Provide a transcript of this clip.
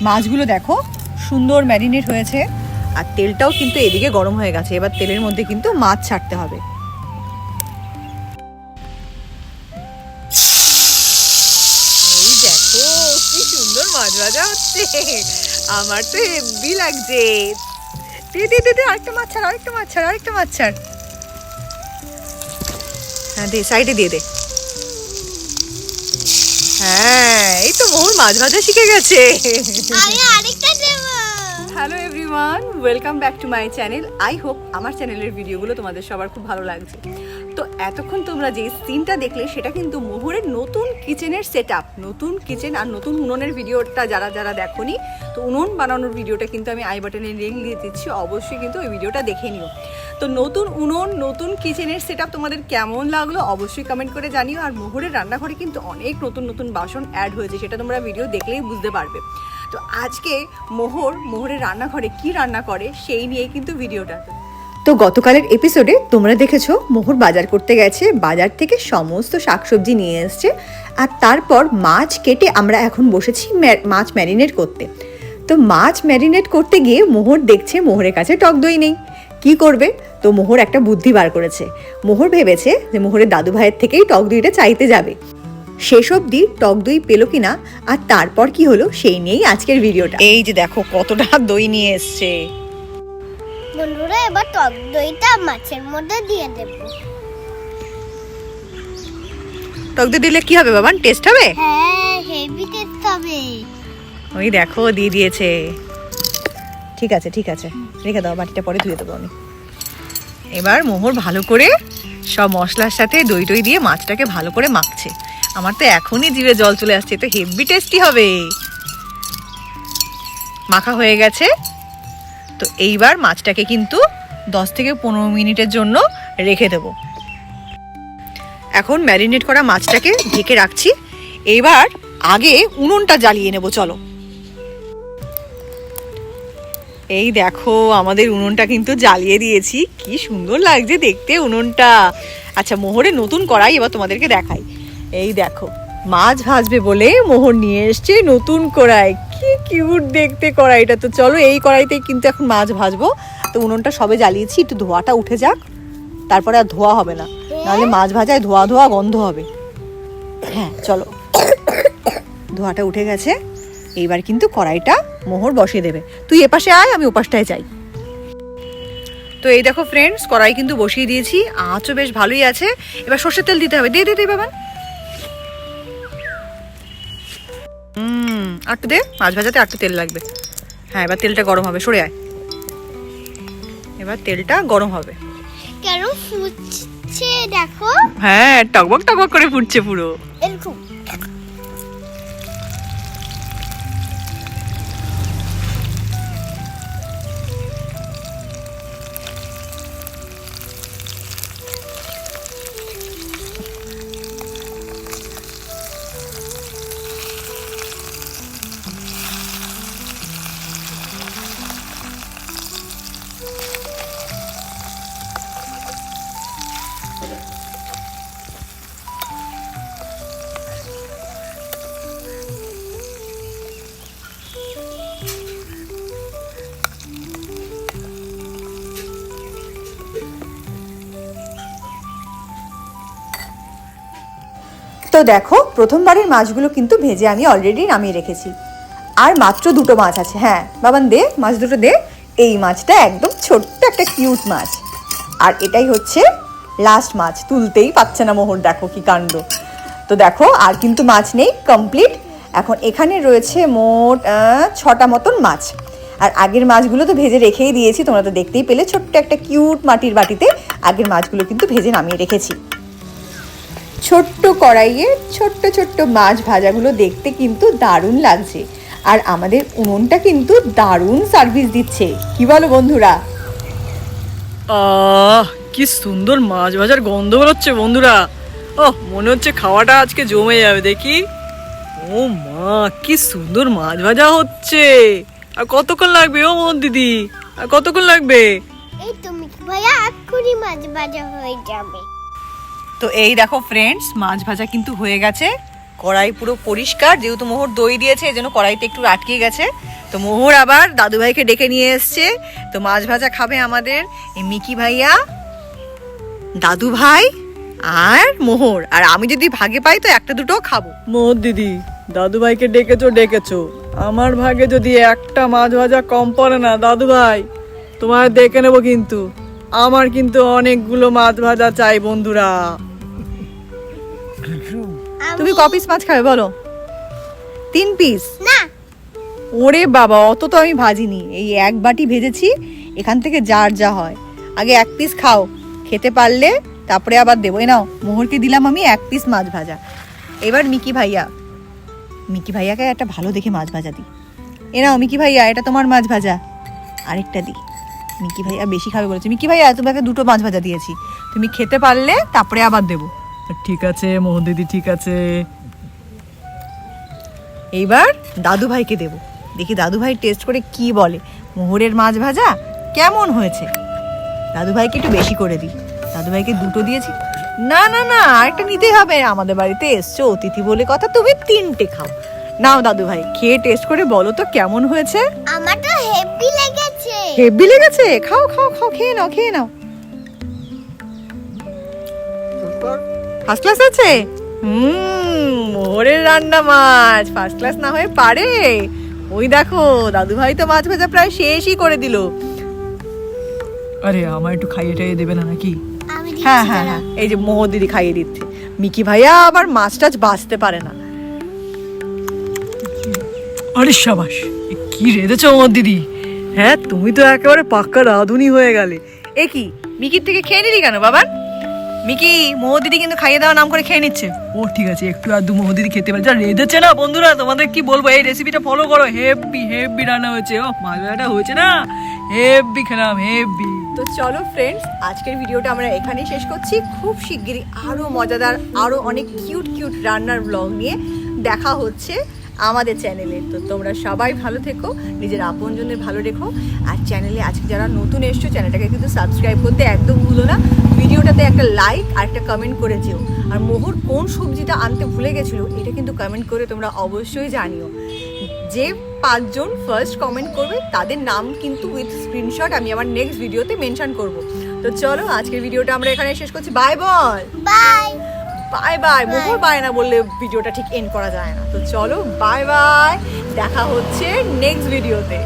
মাছগুলো দেখো সুন্দর ম্যারিনেট হয়েছে, আর তেলটাও কিন্তু এদিকে গরম হয়ে গেছে। এবার তেলের মধ্যে কিন্তু মাছ ছাড়তে হবে। এই দেখো কি সুন্দর মাছ ভাজা হচ্ছে, আমার তো হেব্বি লাগছে। দে দে দে দে, আরেকটা মাছ ছাড়, আরেকটা মাছ ছাড়, আরেকটা মাছ ছাড়। হ্যাঁ দে, সাইডে দিয়ে দে। হ্যাঁ, এই তো মোহর মাছ ভাজা শিখে গেছে। Hello everyone, welcome back to my channel. I hope আমার চ্যানেলের ভিডিওগুলো তোমাদের সবার খুব ভালো লাগছে। তো এতক্ষণ তোমরা যে সিনটা দেখলে সেটা কিন্তু মোহরের নতুন কিচেনের সেটআপ, নতুন কিচেন আর নতুন উনুনের ভিডিওটা যারা যারা দেখোনি, তো উনুন বানানোর ভিডিওটা কিন্তু আমি আই বাটনে লিংক দিয়ে দিচ্ছি, অবশ্যই কিন্তু ওই ভিডিওটা দেখে নিও। তো নতুন উনুন, নতুন কিচেনের সেটআপ তোমাদের কেমন লাগলো অবশ্যই কমেন্ট করে জানিও। আর মোহরের রান্নাঘরে কিন্তু অনেক নতুন নতুন বাসন অ্যাড হয়েছে, সেটা তোমরা ভিডিও দেখলেই বুঝতে পারবে। তো আজকে মোহরের রান্নাঘরে কি রান্না করে সেই নিয়ে কিন্তু ভিডিওটা। তো গতকালের এপিসোডে তোমরা দেখেছো মোহর বাজার করতে গেছে, বাজার থেকে সমস্ত শাকসবজি নিয়ে এসছে, আর তারপর মাছ কেটে আমরা এখন বসেছি মাছ ম্যারিনেট করতে। তো মাছ ম্যারিনেট করতে গিয়ে মোহর দেখছে মোহরের কাছে টক দই নেই, কি করবে? তো মোহর একটা বুদ্ধি বার করেছে। মোহর ভেবেছে যে মোহরের দাদু ভাইয়ের থেকেই টক দইটা চাইতে যাবে। শেষ অবধি টক দই পেলো কিনা আর তারপর কি হলো সেই নিয়েই আজকের ভিডিওটা। এই যে দেখো কতটা দই নিয়ে এসছে। বন্ধুরা, এবার টক দইটা মাছের মধ্যে দিয়ে দেব। টক দই দিলে কি হবে বাবা, টেস্ট হবে? হ্যাঁ, হেভি টেস্ট হবে। ওই দেখো দিয়ে দিয়েছে। ঠিক আছে ঠিক আছে, রেখে দাও, বাটিটা পরে ধুয়ে দেবো আমি। এবার মোহর ভালো করে সব মশলার সাথে দই টই দিয়ে মাছটাকে ভালো করে মাখছে। আমার তো এখনই জিভে জল চলে আসছে, তো হেভি টেস্টি হবে। মাখা হয়ে গেছে, তো এইবার মাছটাকে কিন্তু 10 থেকে 15 মিনিটের জন্য রেখে দেব। এখন ম্যারিনেট করা মাছটাকে ঢেকে রাখছি। এইবার আগে উনুনটা জ্বালিয়ে নেব, চলো। এই দেখো আমাদের উনুনটা কিন্তু জ্বালিয়ে দিয়েছি, কি সুন্দর লাগছে দেখতে উনুনটা। আচ্ছা, মোহরের নতুন কড়াই এবার তোমাদেরকে দেখাই। এই দেখো মাছ ভাজবে বলে মোহর নিয়ে এসছে নতুন কড়াই, কি কিউট দেখতে কড়াইটা। তো চলো এই কড়াইতেই কিন্তু এখন মাছ ভাজবো। তো উনুনটা সবে জ্বালিয়েছি, একটু ধোঁয়াটা উঠে যাক, তারপরে আর ধোয়া হবে না, নাহলে মাছ ভাজায় ধোয়া ধোয়া গন্ধ হবে। হ্যাঁ চলো, ধোঁয়াটা উঠে গেছে। এইবার কিন্তু কড়াইটা মোহর বসিয়ে দেবে। তুই এপাশে আয়, আমি ওপাশটায় যাই। তো এই দেখো ফ্রেন্ডস, কড়াই কিন্তু বসিয়ে দিয়েছি, আঁচও বেশ ভালোই আছে। এবার সর্ষের তেল দিতে হবে, দিয়ে দে বাবা। একটু দে, মাছ ভাজাতে একটু তেল লাগবে। হ্যাঁ, এবার তেলটা গরম হবে, সরে আয়। এবার তেলটা গরম হবে। কেন ফুটছে দেখো। হ্যাঁ, টকবক টকবক করে ফুটছে পুরো এরকম। তো দেখো প্রথমবারের মাছগুলো কিন্তু ভেজে আমি অলরেডি নামিয়ে রেখেছি, আর মাত্র দুটো মাছ আছে। হ্যাঁ বাবান দে, মাছ দুটো দে। এই মাছটা একদম ছোট্ট একটা কিউট মাছ, আর এটাই হচ্ছে লাস্ট মাছ। তুলতেই পাচ্ছে না মোহর, দেখো কি কাণ্ড। তো দেখো আর কিন্তু মাছ নেই, কমপ্লিট। এখন এখানে রয়েছে মোট 6টা মতন মাছ, আর আগের মাছগুলো তো ভেজে রেখেই দিয়েছি, তোমরা তো দেখতেই পেলে। ছোট্ট একটা কিউট মাটির বাটিতে আগের মাছগুলো কিন্তু ভেজে নামিয়ে রেখেছি। ছোট্ট কড়াইয়ে ছোট্ট ছোট্ট মাছ ভাজাগুলো দেখতে কিন্তু দারুণ লাগছে, আর আমাদের উনুনটা কিন্তু দারুণ সার্ভিস দিচ্ছে, কি বলো বন্ধুরা? কি সুন্দর মাছ ভাজার গন্ধ বেরোচ্ছে বন্ধুরা। মনে হচ্ছে খাওয়াটা আজকে জমে যাবে। দেখি, ও মা, কি সুন্দর মাছ ভাজা হচ্ছে। আর কতক্ষণ লাগবে ও মোহন দিদি, আর কতক্ষণ লাগবে? এই তুমি ভাইয়া, এক্ষুনি মাছ ভাজা হয়ে যাবে। তো এই দেখো ফ্রেন্ডস, মাছ ভাজা কিন্তু হয়ে গেছে, কড়াই পুরো পরিষ্কার, যেহেতু মোহর দই দিয়েছে এই জন্য কড়াইতে একটু আটকে গেছে। তো মোহর আবার দাদুভাইকে ডেকে নিয়ে এসছে। তো মাছ ভাজা খাবে আমাদের এই মিকি ভাইয়া, দাদু ভাই আর মোহর। আর আমি যদি ভাগে পাই তো একটা দুটো খাবো। মোহর দিদি, দাদু ভাইকে ডেকেছো, আমার ভাগে যদি একটা মাছ ভাজা কম পড়ে না দাদু ভাই, তোমার দেখে নেবো কিন্তু। আমার কিন্তু অনেকগুলো মাছ ভাজা চাই বন্ধুরা। তুমি ক পিস মাছ খাবে বলো? 3 পিস? না, ওরে বাবা, অত তো আমি ভাজিনি, এই এক বাটি ভেজেছি, এখান থেকে যার যা হয়। আগে 1 পিস খাও, খেতে পারলে তারপরে আবার দেবো। এ নাও, মোহরকে দিলাম আমি 1 পিস মাছ ভাজা। এবার মিকি ভাইয়াকে একটা ভালো দেখে মাছ ভাজা দিই। এ নাও মিকি ভাইয়া, এটা তোমার মাছ ভাজা, আরেকটা দিই। মিকি ভাইয়া বেশি খাবে বলেছে। মিকি ভাইয়া, তোমাকে 2টো মাছ ভাজা দিয়েছি, তুমি খেতে পারলে তারপরে আবার দেবো। ঠিক আছে মোহর দিদি, ঠিক আছে। এইবার দাদু ভাইকে দেবো, দেখি দাদু ভাই টেস্ট করে কি বলে। মোহরের মাছ ভাজা কেমন হয়েছে? দাদু ভাইকে একটু বেশি করে দিই। দাদু ভাইকে 2টো দিয়েছি। না না না, আরেকটা নিতেই হবে, আমাদের বাড়িতে এসছো অতিথি বলে কথা, তুমি 3টে খাও। নাও দাদু ভাই, খেয়ে টেস্ট করে বলো তো কেমন হয়েছে। আমার তো হেভি লেগেছে। হেভি লেগেছে? খাও খাও খাও, খেয়ে নাও। ফার্স্ট ক্লাস আছে? মোহরের রান্না মাছ ফার্স্ট ক্লাস না হয়ে পারে? ওই দেখো, দাদু ভাই তো মাছ ভাজা প্রায় শেষই করে দিল। আরে আমার একটু খাইয়ে টাইয়ে দেবে না নাকি? আমি হ্যাঁ, এই যে মোহর দিদি খাইয়ে দিচ্ছে। মিকি ভাইয়া আবার মাছ টাছ বাঁচতে পারে না। আরে সাবাস, এ কি রেঁধেছো মোহর দিদি? হ্যাঁ, তুমি তো একেবারে পাক্কা রাঁধুনি হয়ে গেলে। এ কি, মিকির থেকে খেয়ে নিলি কেন বাবা? মিকি, মোহর দিদি কিন্তু খাইয়ে দেওয়া নাম করে খেয়ে নিচ্ছে। ও ঠিক আছে, একটু আধটু মোহর দিদি খেতে পারে। যা রেঁধেছে না বন্ধুরা, তোমাদের কি বলবো, এই রেসিপিটা ফলো করো। হেভি রান্না হয়েছে। ও মাছ ভাজাটা হয়েছে না, হেভি খেলাম, হেভি। তো চলো ফ্রেন্ডস, আজকের ভিডিওটা আমরা এখানেই শেষ করছি। খুব শিগগিরই আরো মজাদার, আরো অনেক কিউট রান্নার ব্লগ নিয়ে দেখা হচ্ছে আমাদের চ্যানেলে। তো তোমরা সবাই ভালো থেকো, নিজের আপনজনদের ভালো রেখো। আর চ্যানেলে আজকে যারা নতুন এসছো, চ্যানেলটাকে কিন্তু সাবস্ক্রাইব করতে একদম ভুলো না। ভিডিওটাতে একটা লাইক আর একটা কমেন্ট করে যেও। আর মোহর কোন সবজিটা আনতে ভুলে গেছিলো এটা কিন্তু কমেন্ট করে তোমরা অবশ্যই জানিও। যে 5 জন ফার্স্ট কমেন্ট করবে তাদের নাম কিন্তু উইথ স্ক্রিনশট আমি আমার নেক্সট ভিডিওতে মেনশন করব। তো চলো, আজকের ভিডিওটা আমরা এখানে শেষ করছি। বাই বল। বাই। বাই। মোহর বাই না বললে ভিডিওটা ঠিক এন্ড করা যায় না। তো চলো, বাই। দেখা হচ্ছে নেক্সট ভিডিওতে।